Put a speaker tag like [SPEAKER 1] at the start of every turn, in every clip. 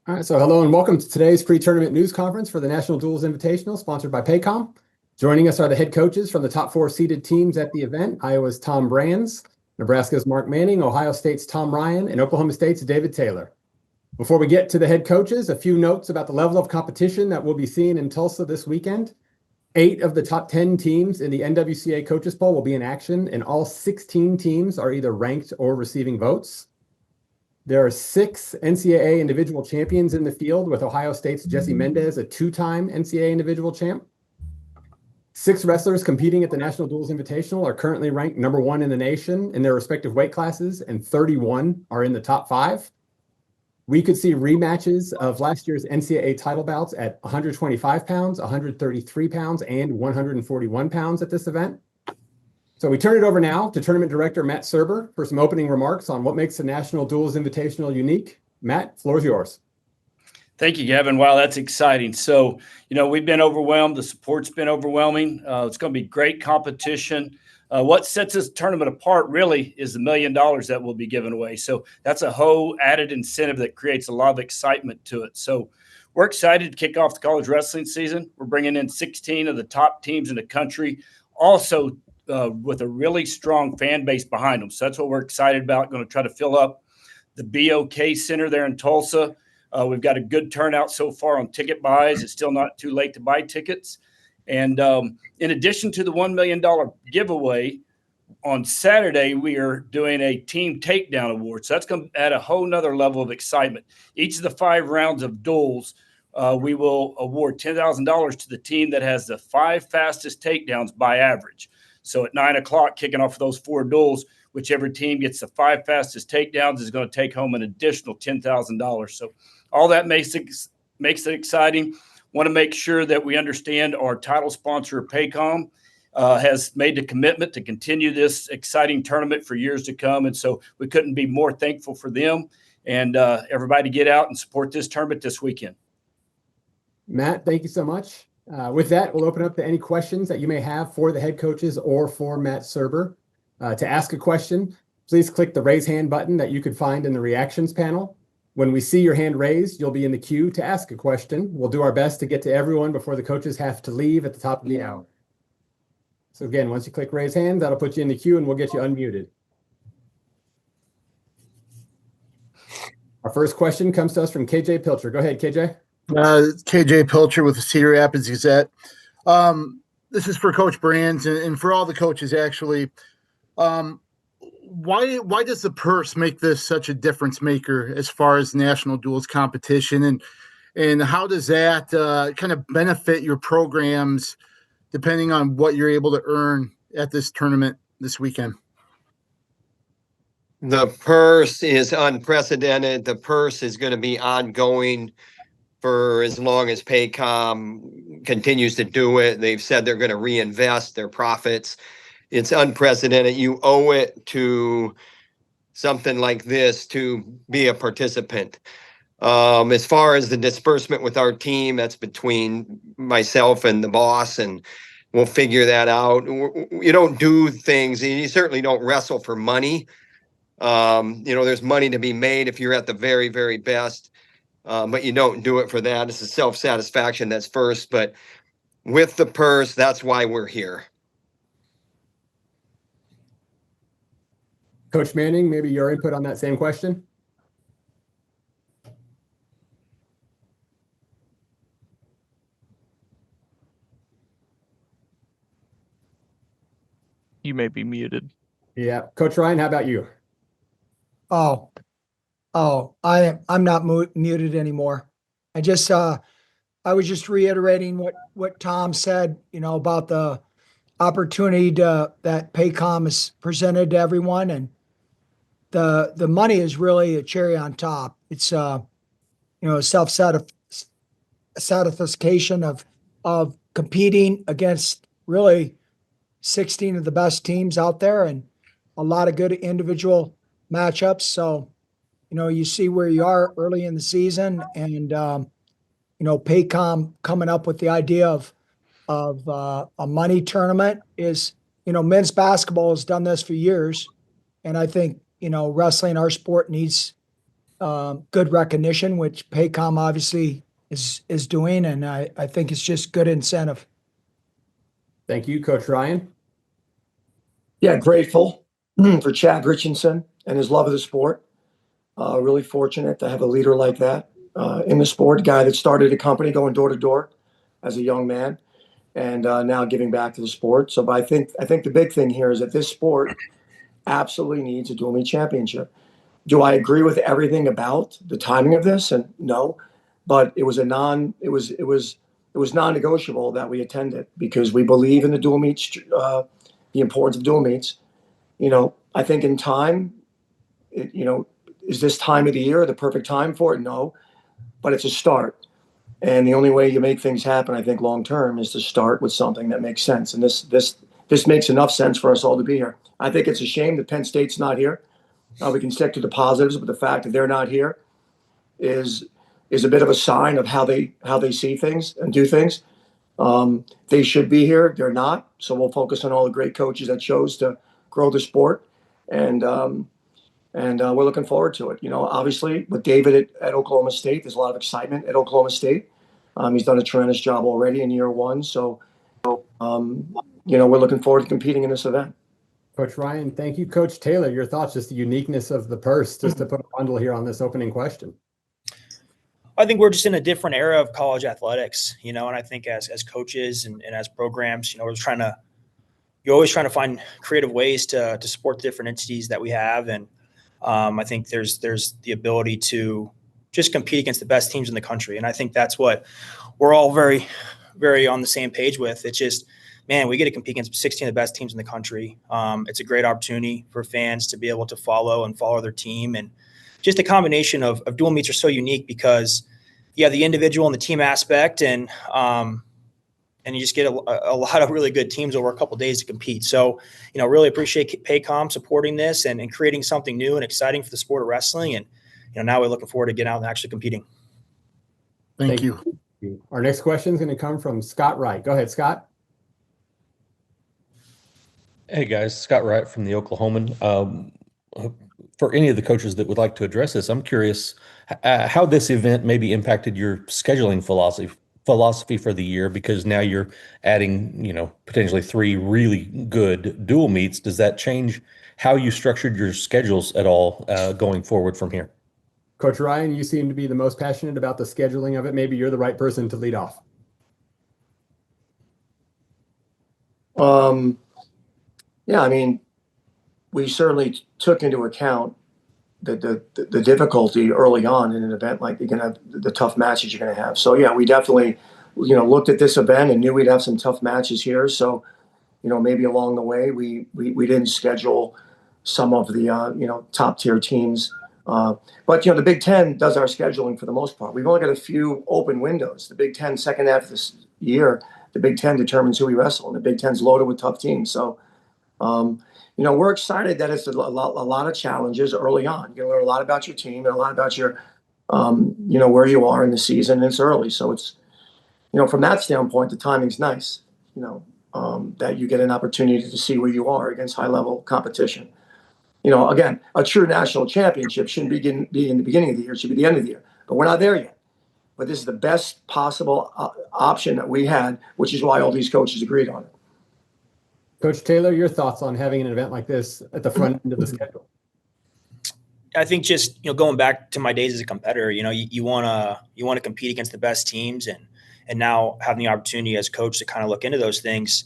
[SPEAKER 1] All right, so hello and welcome to today's pre-tournament news conference for the National Duels Invitational, sponsored by Paycom. Joining us are the head coaches from the top four seeded teams at the event. Iowa's Tom Brands, Nebraska's Mark Manning, Ohio State's Tom Ryan, and Oklahoma State's David Taylor. Before we get to the head coaches, a few notes about the level of competition that we'll be seeing in Tulsa this weekend. 8 of the top 10 teams in the NWCA coaches poll will be in action, and all 16 teams are either ranked or receiving votes. There are 6 NCAA individual champions in the field, with Ohio State's Jesse Mendez, a 2-time NCAA individual champ. 6 wrestlers competing at the National Duels Invitational are currently ranked number 1 in the nation in their respective weight classes, and 31 are in the top 5. We could see rematches of last year's NCAA title bouts at 125 pounds, 133 pounds, and 141 pounds at this event. So we turn it over now to Tournament Director Matt Serber for some opening remarks on what makes the National Duels Invitational unique. Matt, floor is yours.
[SPEAKER 2] Thank you, Gavin. Wow, that's exciting. So, we've been overwhelmed. The support's been overwhelming. It's going to be great competition. What sets this tournament apart really is the $1 million that will be given away. So that's a whole added incentive that creates a lot of excitement to it. So we're excited to kick off the college wrestling season. We're bringing in 16 of the top teams in the country, also with a really strong fan base behind them. So that's what we're excited about. Going to try to fill up the BOK Center there in Tulsa. We've got a good turnout so far on ticket buys. It's still not too late to buy tickets. And in addition to the $1 million giveaway, on Saturday, we are doing a team takedown award. So that's going to add a whole nother level of excitement. Each of the 5 rounds of duels, we will award $10,000 to the team that has the 5 fastest takedowns by average. So at 9 o'clock, kicking off those 4 duels, whichever team gets the 5 fastest takedowns is going to take home an additional $10,000. So all that makes it exciting. Want to make sure that we understand our title sponsor, Paycom, has made the commitment to continue this exciting tournament for years to come. And so we couldn't be more thankful for them and everybody get out and support this tournament this weekend.
[SPEAKER 1] Matt, thank you so much. With that, we'll open up to any questions that you may have for the head coaches or for Matt Serber. To ask a question, please click the raise hand button that you could find in the reactions panel. When we see your hand raised, you'll be in the queue to ask a question. We'll do our best to get to everyone before the coaches have to leave at the top of the hour. So again, once you click raise hand, that'll put you in the queue and we'll get you unmuted. Our first question comes to us from KJ Pilcher. Go ahead, KJ.
[SPEAKER 3] KJ Pilcher with the Cedar Rapids Gazette. This is for Coach Brands and for all the coaches, actually. Why does the purse make this such a difference maker as far as national duels competition, and how does that kind of benefit your programs depending on what you're able to earn at this tournament this weekend?
[SPEAKER 4] The purse is unprecedented. The purse is going to be ongoing for as long as Paycom continues to do it. They've said they're going to reinvest their profits. It's unprecedented. You owe it to something like this to be a participant. As far as the disbursement with our team, that's between myself and the boss, and we'll figure that out. You don't do things, and you certainly don't wrestle for money. There's money to be made if you're at the very, very best, but you don't do it for that. It's a self-satisfaction that's first, but with the purse, that's why we're here.
[SPEAKER 1] Coach Manning, maybe your input on that same question.
[SPEAKER 5] You may be muted.
[SPEAKER 1] Yeah. Coach Ryan, how about you?
[SPEAKER 6] I'm not muted anymore. I was just reiterating what Tom said, about the opportunity that Paycom has presented to everyone, and the money is really a cherry on top. It's self-satisfaction of competing against really 16 of the best teams out there and a lot of good individual matchups. So, you see where you are early in the season, and Paycom coming up with the idea of a money tournament is, men's basketball has done this for years. And I think, wrestling, our sport, needs good recognition, which Paycom obviously is doing, and I think it's just good incentive.
[SPEAKER 1] Thank you, Coach Ryan.
[SPEAKER 5] Yeah, grateful for Chad Richardson and his love of the sport. Really fortunate to have a leader like that in the sport, a guy that started a company going door to door as a young man and now giving back to the sport. So but I think the big thing here is that this sport absolutely needs a dual meet championship. Do I agree with everything about the timing of this? And no, but it was non-negotiable that we attended because we believe in the dual meets, the importance of dual meets. I think in time, is this time of the year the perfect time for it? No, but it's a start. And the only way you make things happen, I think, long term, is to start with something that makes sense. And this makes enough sense for us all to be here. I think it's a shame that Penn State's not here. We can stick to the positives, but the fact that they're not here is a bit of a sign of how they see things and do things. They should be here. They're not. So we'll focus on all the great coaches that chose to grow the sport. And we're looking forward to it. Obviously with David at Oklahoma State, there's a lot of excitement at Oklahoma State. He's done a tremendous job already in year one. So, we're looking forward to competing in this event.
[SPEAKER 1] Coach Ryan, thank you. Coach Taylor, your thoughts, just the uniqueness of the purse, just to put a bundle here on this opening question.
[SPEAKER 7] I think we're just in a different era of college athletics, and I think as coaches and as programs, you're always trying to find creative ways to support the different entities that we have. And I think there's the ability to just compete against the best teams in the country. And I think that's what we're all very, very on the same page with. It's just, man, we get to compete against 16 of the best teams in the country. It's a great opportunity for fans to be able to follow their team. And just the combination of dual meets are so unique because you have the individual and the team aspect, and you just get a lot of really good teams over a couple of days to compete. So, really appreciate Paycom supporting this and creating something new and exciting for the sport of wrestling. And, now we're looking forward to getting out and actually competing.
[SPEAKER 3] Thank you.
[SPEAKER 1] Our next question is going to come from Scott Wright. Go ahead, Scott.
[SPEAKER 8] Hey guys, Scott Wright from the Oklahoman. For any of the coaches that would like to address this, I'm curious how this event maybe impacted your scheduling philosophy for the year, because now you're adding, potentially 3 really good dual meets. Does that change how you structured your schedules at all going forward from here?
[SPEAKER 1] Coach Ryan, you seem to be the most passionate about the scheduling of it. Maybe you're the right person to lead off.
[SPEAKER 5] Yeah, we certainly took into account the difficulty early on in an event like you're going to have the tough matches you're going to have. So yeah, we definitely, looked at this event and knew we'd have some tough matches here. So, maybe along the way we didn't schedule some of the top tier teams. But the Big Ten does our scheduling for the most part. We've only got a few open windows. The Big Ten second half of this year, the Big Ten determines who we wrestle, and the Big Ten's loaded with tough teams. So, we're excited that it's a lot of challenges early on. You learn a lot about your team and a lot about your, where you are in the season, and it's early. So it's, from that standpoint, the timing's nice, that you get an opportunity to see where you are against high-level competition. Again, a true national championship shouldn't be in the beginning of the year. It should be the end of the year. But we're not there yet. But this is the best possible option that we had, which is why all these coaches agreed on it.
[SPEAKER 1] Coach Taylor, your thoughts on having an event like this at the front end of the schedule?
[SPEAKER 7] I think just, going back to my days as a competitor, you want to compete against the best teams, and now having the opportunity as a coach to kind of look into those things.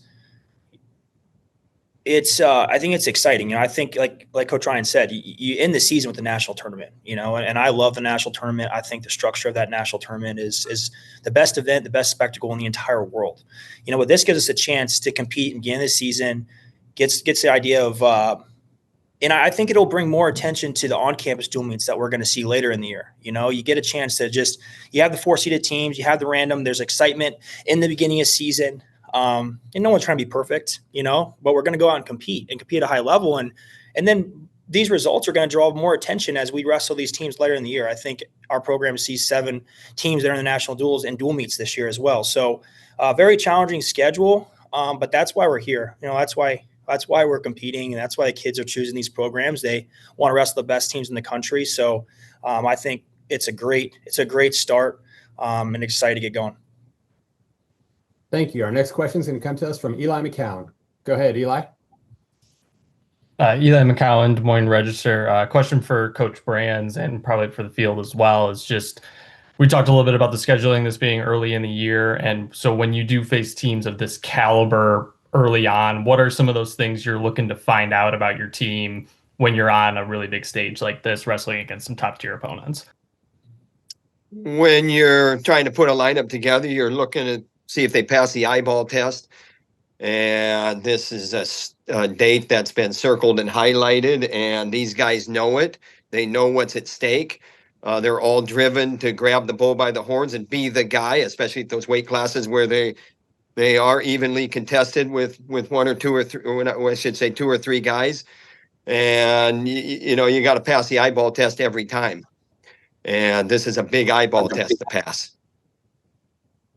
[SPEAKER 7] I think it's exciting. I think like Coach Ryan said, you end the season with the national tournament, and I love the national tournament. I think the structure of that national tournament is the best event, the best spectacle in the entire world. But this gives us a chance to compete and begin the season, gets the idea of, and I think it'll bring more attention to the on-campus dual meets that we're going to see later in the year. You get a chance to you have the 4-seeded teams, you have the random, there's excitement in the beginning of season. And no one's trying to be perfect, but we're going to go out and compete at a high level. And then these results are going to draw more attention as we wrestle these teams later in the year. I think our program sees 7 teams that are in the national duels and dual meets this year as well. So very challenging schedule. But that's why we're here. That's why That's why we're competing, and that's why the kids are choosing these programs. They want to wrestle the best teams in the country. So I think it's a great start, and excited to get going.
[SPEAKER 1] Thank you. Our next question is going to come to us from Eli McCown. Go ahead, Eli.
[SPEAKER 9] Eli McCowan, Des Moines Register. Question for Coach Brands and probably for the field as well is just, we talked a little bit about the scheduling, this being early in the year. And so when you do face teams of this caliber early on, what are some of those things you're looking to find out about your team when you're on a really big stage like this, wrestling against some top tier opponents?
[SPEAKER 4] When you're trying to put a lineup together, you're looking to see if they pass the eyeball test. And this is a date that's been circled and highlighted, and these guys know it. They know what's at stake. They're all driven to grab the bull by the horns and be the guy, especially at those weight classes where they are evenly contested with one or two or three, or I should say 2 or 3 guys. And you got to pass the eyeball test every time. And this is a big eyeball test to pass.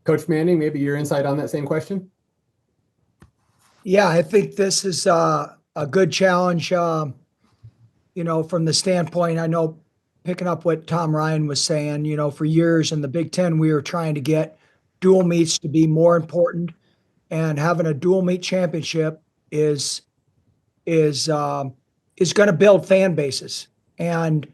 [SPEAKER 1] Coach Manning, maybe your insight on that same question?
[SPEAKER 6] Yeah, I think this is a good challenge, from the standpoint, I know picking up what Tom Ryan was saying, for years in the Big Ten, we were trying to get dual meets to be more important, and having a dual meet championship is going to build fan bases, and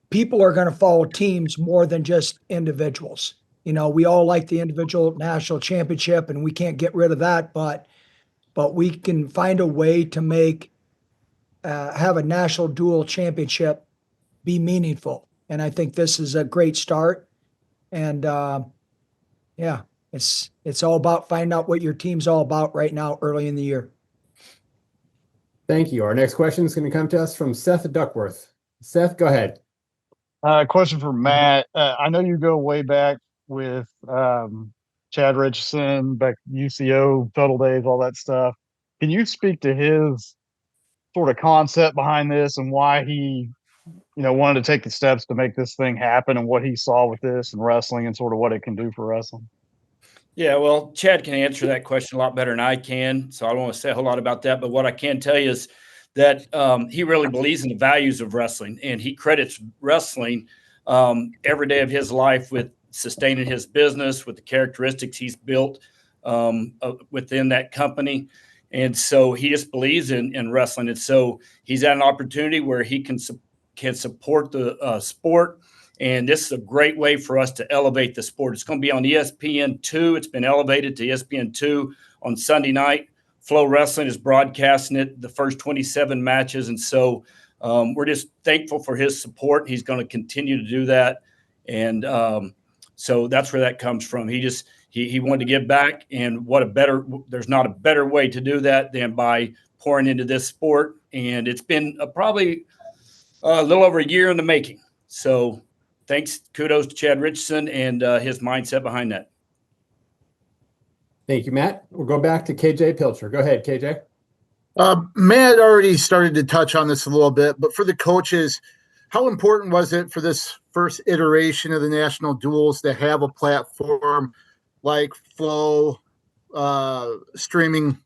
[SPEAKER 6] people are going to follow teams more than just individuals. We all like the individual national championship, and we can't get rid of that, but we can find a way to make have a national dual championship be meaningful. And I think this is a great start. And it's all about finding out what your team's all about right now, early in the year.
[SPEAKER 1] Thank you. Our next question is going to come to us from Seth Duckworth. Seth, go ahead.
[SPEAKER 10] Question for Matt. I know you go way back with Chad Richardson, back UCO, Total Days, all that stuff. Can you speak to his sort of concept behind this and why he, wanted to take the steps to make this thing happen, and what he saw with this and wrestling and sort of what it can do for wrestling?
[SPEAKER 2] Yeah, well, Chad can answer that question a lot better than I can, so I don't want to say a whole lot about that. But what I can tell you is that he really believes in the values of wrestling, and he credits wrestling every day of his life with sustaining his business, with the characteristics he's built within that company. And so he just believes in wrestling. And so he's at an opportunity where he can support the sport. And this is a great way for us to elevate the sport. It's going to be on ESPN2. It's been elevated to ESPN2 on Sunday night. Flow Wrestling is broadcasting it, the first 27 matches. And so we're just thankful for his support. He's going to continue to do that. And so that's where that comes from. He wanted to give back, and there's not a better way to do that than by pouring into this sport. And it's been probably a little over a year in the making. So kudos to Chad Richardson and his mindset behind that.
[SPEAKER 1] Thank you, Matt. We'll go back to KJ Pilcher. Go ahead, KJ.
[SPEAKER 3] Matt already started to touch on this a little bit, but for the coaches, how important was it for this first iteration of the national duels to have a platform like Flow, streaming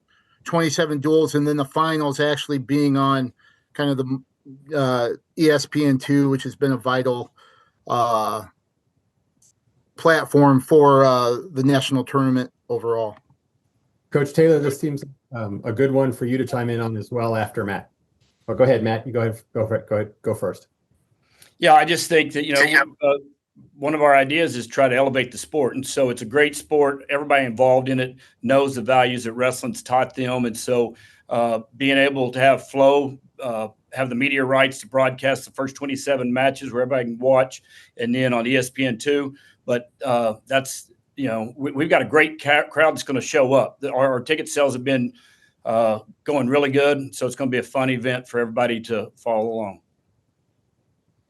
[SPEAKER 3] 27 duels, and then the finals actually being on kind of the ESPN2, which has been a vital platform for the national tournament overall?
[SPEAKER 1] Coach Taylor, this seems a good one for you to chime in on as well after Matt. Oh, go ahead, Matt. You go ahead. Go for it. Go ahead. Go first.
[SPEAKER 2] Yeah, I just think that, one of our ideas is try to elevate the sport. And so it's a great sport. Everybody involved in it knows the values that wrestling's taught them. And so being able to have Flow, have the media rights to broadcast the first 27 matches where everybody can watch, and then on ESPN2. But that's, we've got a great crowd that's going to show up. Our ticket sales have been going really good. So it's going to be a fun event for everybody to follow along.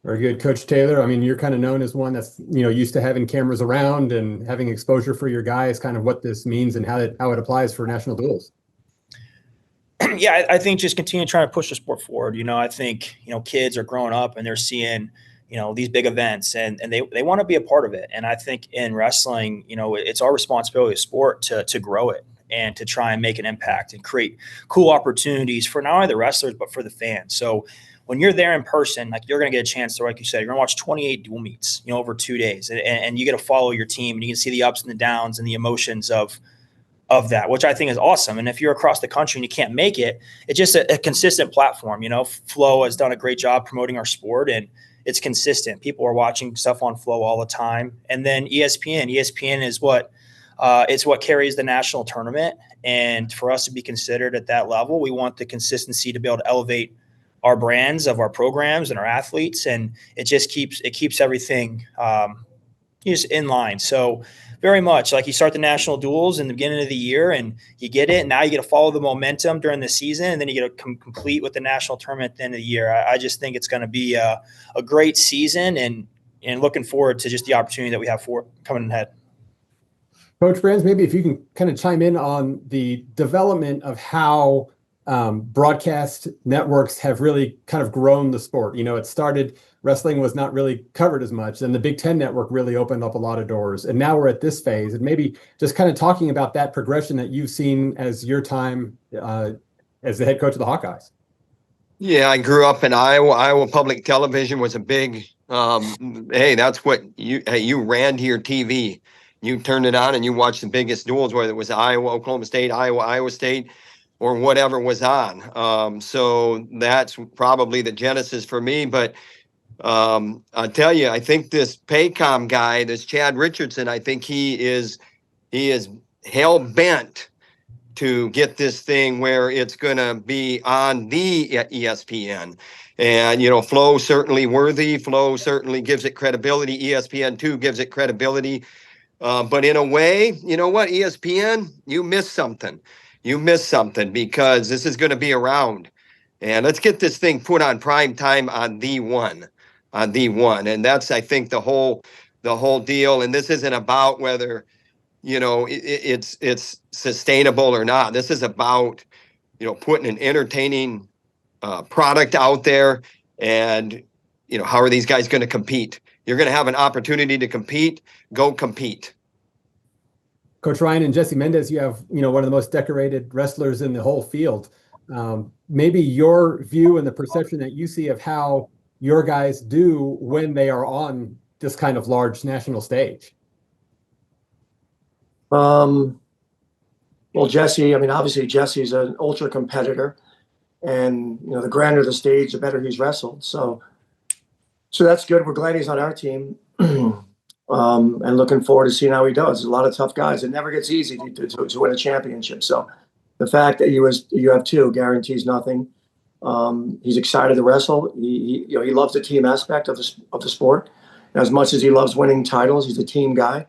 [SPEAKER 1] Very good, Coach Taylor. I mean, you're kind of known as one that's, used to having cameras around and having exposure for your guys, kind of what this means and how it applies for national duels.
[SPEAKER 7] Yeah, I think just continue trying to push the sport forward. I think, kids are growing up and they're seeing, these big events, and they want to be a part of it. And I think in wrestling, it's our responsibility as sport to grow it. and to try and make an impact and create cool opportunities for not only the wrestlers, but for the fans. So when you're there in person, like you're going to get a chance to, like you said, you're going to watch 28 dual meets, over 2 days, and you get to follow your team, and you can see the ups and the downs and the emotions of that, which I think is awesome. And if you're across the country and you can't make it, it's just a consistent platform. Flow has done a great job promoting our sport, and it's consistent. People are watching stuff on Flow all the time. And then ESPN is it's what carries the national tournament. And for us to be considered at that level, we want the consistency to be able to elevate our brands of our programs and our athletes. And it just keeps everything just in line. So very much like you start the national duels in the beginning of the year and you get it. And now you get to follow the momentum during the season, and then you get to complete with the national tournament at the end of the year. I just think it's going to be a great season, and looking forward to just the opportunity that we have for coming ahead.
[SPEAKER 1] Coach Brands, maybe if you can kind of chime in on the development of how broadcast networks have really kind of grown the sport. It started, wrestling was not really covered as much, and the Big Ten network really opened up a lot of doors. And now we're at this phase, and maybe just kind of talking about that progression that you've seen as your time as the head coach of the Hawkeyes.
[SPEAKER 4] Yeah, I grew up in Iowa. Iowa public television was a big, hey, that's what you ran to your TV. You turned it on and you watched the biggest duels, whether it was Iowa, Oklahoma State, Iowa State, or whatever was on. So that's probably the genesis for me. But I'll tell you, I think this Paycom guy, this Chad Richardson, I think he is hell bent to get this thing where it's going to be on the ESPN. And, Flow certainly worthy. Flow certainly gives it credibility. ESPN2 gives it credibility. But in a way, you know what, ESPN, you missed something. You missed something, because this is going to be around. And let's get this thing put on prime time on the one. And that's, I think, the whole deal. And this isn't about whether, it's sustainable or not. This is about, putting an entertaining product out there. And, how are these guys going to compete? You're going to have an opportunity to compete. Go compete.
[SPEAKER 1] Coach Ryan and Jesse Mendez, you have, one of the most decorated wrestlers in the whole field. Maybe your view and the perception that you see of how your guys do when they are on this kind of large national stage.
[SPEAKER 5] Well, Jesse, obviously Jesse's an ultra competitor, and, the grander the stage, the better he's wrestled. So that's good. We're glad he's on our team. And looking forward to seeing how he does. There's a lot of tough guys. It never gets easy to win a championship. So the fact that you have two guarantees nothing. He's excited to wrestle. He loves the team aspect of the sport. And as much as he loves winning titles, he's a team guy.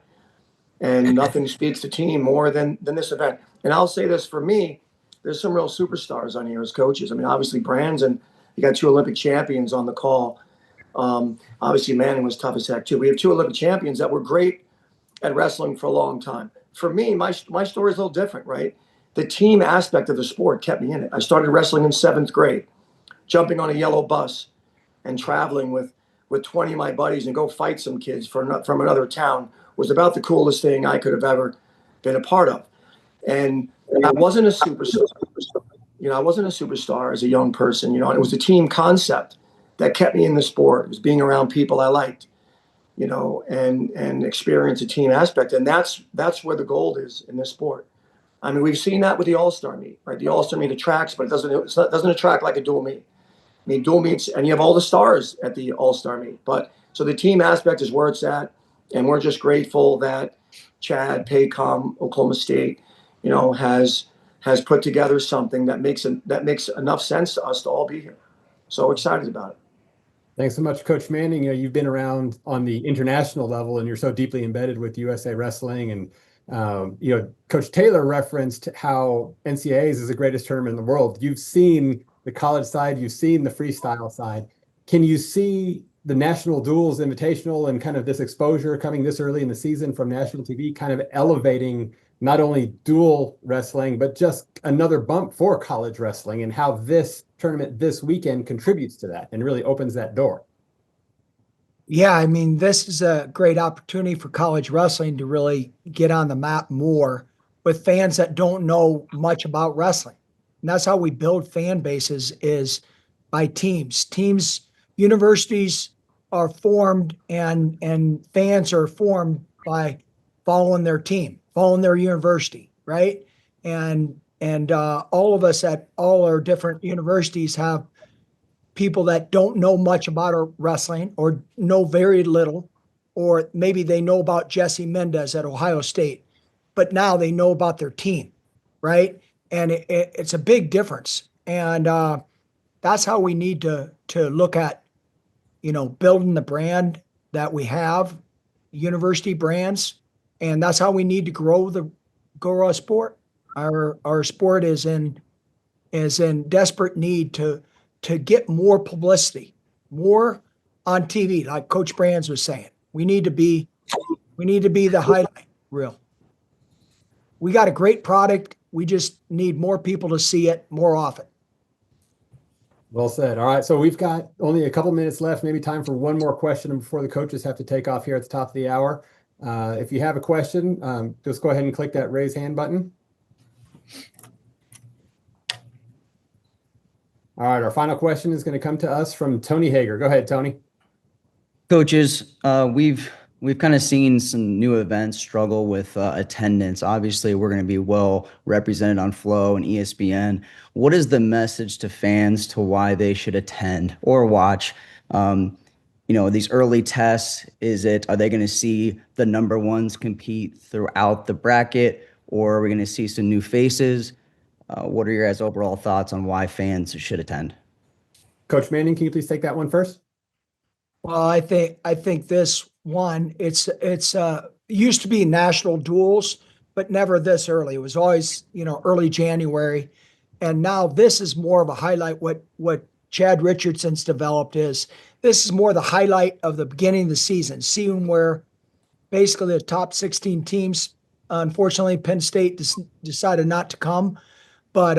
[SPEAKER 5] And nothing speaks to team more than this event. And I'll say this, for me, there's some real superstars on here as coaches. Obviously Brands, and you got two Olympic champions on the call. Obviously Manning was tough as heck too. We have two Olympic champions that were great at wrestling for a long time. For me, my story is a little different, right? The team aspect of the sport kept me in it. I started wrestling in 7th grade, jumping on a yellow bus and traveling with 20 of my buddies and go fight some kids from another town was about the coolest thing I could have ever been a part of. And I wasn't a superstar. I wasn't a superstar as a young person, and it was the team concept that kept me in the sport. It was being around people I liked, and experience a team aspect. And that's where the gold is in this sport. We've seen that with the All-Star meet, right? The All-Star meet attracts, but it doesn't attract like a dual meet. Dual meets, and you have all the stars at the All-Star meet. But so the team aspect is where it's at, and we're just grateful that Chad, Paycom, Oklahoma State, has put together something that makes enough sense to us to all be here. So excited about it.
[SPEAKER 1] Thanks so much, Coach Manning. You've been around on the international level, and you're so deeply embedded with USA Wrestling. And Coach Taylor referenced how NCAAs is the greatest tournament in the world. You've seen the college side, you've seen the freestyle side. Can you see the National Duels Invitational and kind of this exposure coming this early in the season from national TV kind of elevating not only dual wrestling, but just another bump for college wrestling, and how this tournament this weekend contributes to that and really opens that door?
[SPEAKER 6] Yeah, this is a great opportunity for college wrestling to really get on the map more. with fans that don't know much about wrestling. And that's how we build fan bases, is by teams. Universities are formed and fans are formed by following their team, following their university, right? And all of us at all our different universities have people that don't know much about our wrestling or know very little, or maybe they know about Jesse Mendez at Ohio State, but now they know about their team, right? And it's a big difference. And that's how we need to look at, building the brand that we have, university brands, and that's how we need to grow our sport. Our sport is in desperate need to get more publicity, more on TV, like Coach Brands was saying. We need to be the highlight reel. We got a great product. We just need more people to see it more often.
[SPEAKER 1] Well said. All right. So we've got only a couple minutes left, maybe time for one more question before the coaches have to take off here at the top of the hour. If you have a question, just go ahead and click that raise hand button. All right. Our final question is going to come to us from Tony Hager. Go ahead, Tony.
[SPEAKER 11] Coaches, we've kind of seen some new events struggle with attendance. Obviously, we're going to be well represented on Flow and ESPN. What is the message to fans to why they should attend or watch? These early tests, are they going to see the number ones compete throughout the bracket, or are we going to see some new faces? What are your guys' overall thoughts on why fans should attend?
[SPEAKER 1] Coach Manning, can you please take that one first?
[SPEAKER 6] Well, I think this one, it's used to be national duels, but never this early. It was always, early January. And now this is more of a highlight. What Chad Richardson's developed this is more the highlight of the beginning of the season, seeing where basically the top 16 teams, unfortunately, Penn State decided not to come, but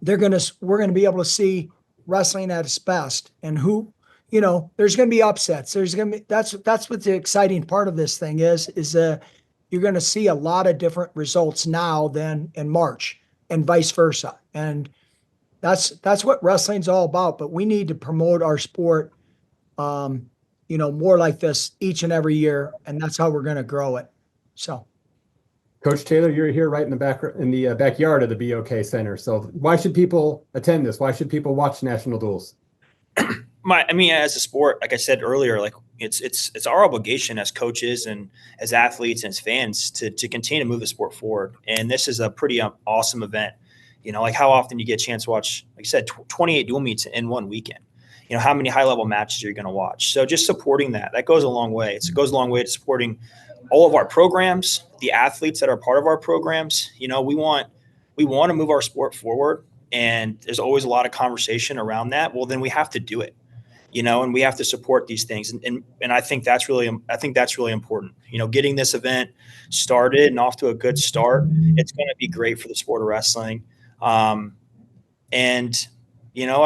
[SPEAKER 6] we're going to be able to see wrestling at its best, and there's going to be upsets. That's what the exciting part of this thing is you're going to see a lot of different results now than in March, and vice versa. And that's what wrestling's all about. But we need to promote our sport, more like this each and every year, and that's how we're going to grow it. So,
[SPEAKER 1] Coach Taylor, you're here right in the backyard of the BOK Center. So, why should people attend this? Why should people watch National Duels?
[SPEAKER 7] As a sport, like I said earlier, like it's our obligation as coaches and as athletes and as fans to continue to move the sport forward. And this is a pretty awesome event. Like how often you get a chance to watch, like I said, 28 dual meets in one weekend. How many high-level matches are you going to watch? So just supporting that goes a long way. It goes a long way to supporting all of our programs, the athletes that are part of our programs. We want to move our sport forward, and there's always a lot of conversation around that. Well, then we have to do it. And we have to support these things. And I think that's really important. Getting this event started and off to a good start, it's going to be great for the sport of wrestling. I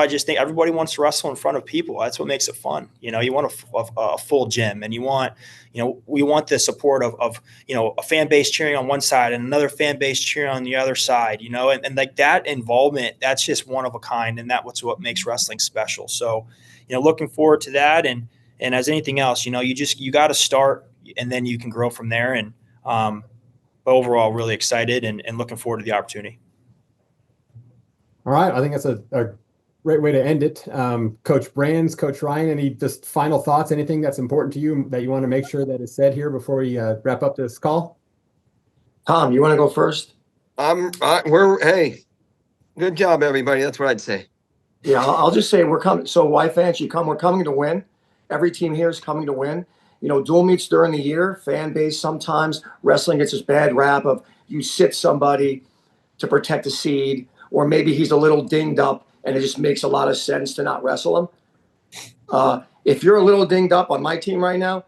[SPEAKER 7] just think everybody wants to wrestle in front of people. That's what makes it fun. You want a full gym, and we want the support of a fan base cheering on one side and another fan base cheering on the other side, and like that involvement, that's just one of a kind. And that's what makes wrestling special. So, looking forward to that. And as anything else, you got to start, and then you can grow from there. And but overall, really excited and looking forward to the opportunity.
[SPEAKER 1] All right. I think that's a great way to end it. Coach Brands, Coach Ryan, any just final thoughts, anything that's important to you that you want to make sure that is said here before we wrap up this call?
[SPEAKER 5] Tom, you want to go first?
[SPEAKER 4] Hey, good job, everybody. That's what I'd say.
[SPEAKER 5] Yeah, I'll just say we're coming. So why fans should come? We're coming to win. Every team here is coming to win. Dual meets during the year, fan base, sometimes wrestling gets this bad rap of you sit somebody to protect a seed, or maybe he's a little dinged up and it just makes a lot of sense to not wrestle him. If you're a little dinged up on my team right now,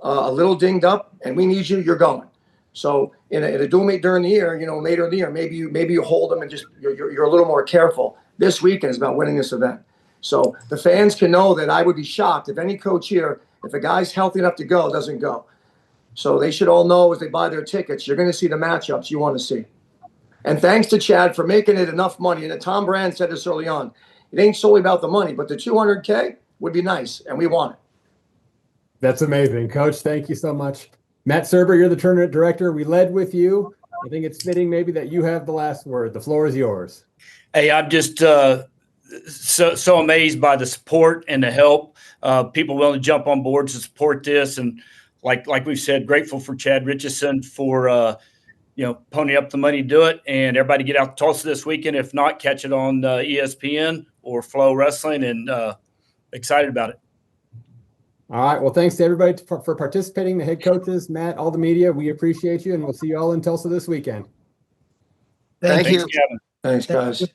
[SPEAKER 5] a little dinged up, and we need you, you're going. So in a dual meet during the year, later in the year, maybe you hold them and just you're a little more careful. This weekend is about winning this event. So the fans can know that I would be shocked if any coach here, if a guy's healthy enough to go, doesn't go. So they should all know as they buy their tickets, you're going to see the matchups you want to see. And thanks to Chad for making it enough money. And Tom Brand said this early on. It ain't solely about the money, but the $200K would be nice, and we want it.
[SPEAKER 1] That's amazing, Coach. Thank you so much. Matt Serber, you're the tournament director. We led with you. I think it's fitting maybe that you have the last word. The floor is yours.
[SPEAKER 2] Hey, I'm just so amazed by the support and the help. People willing to jump on board to support this, and like we've said, grateful for Chad Richardson for pony up the money to do it. And everybody get out to Tulsa this weekend. If not, catch it on ESPN or Flow Wrestling, and excited about it.
[SPEAKER 1] All right. Well, thanks to everybody for participating, the head coaches, Matt, all the media. We appreciate you, and we'll see you all in Tulsa this weekend.
[SPEAKER 4] Thank you.
[SPEAKER 2] Kevin.
[SPEAKER 5] Thanks, guys.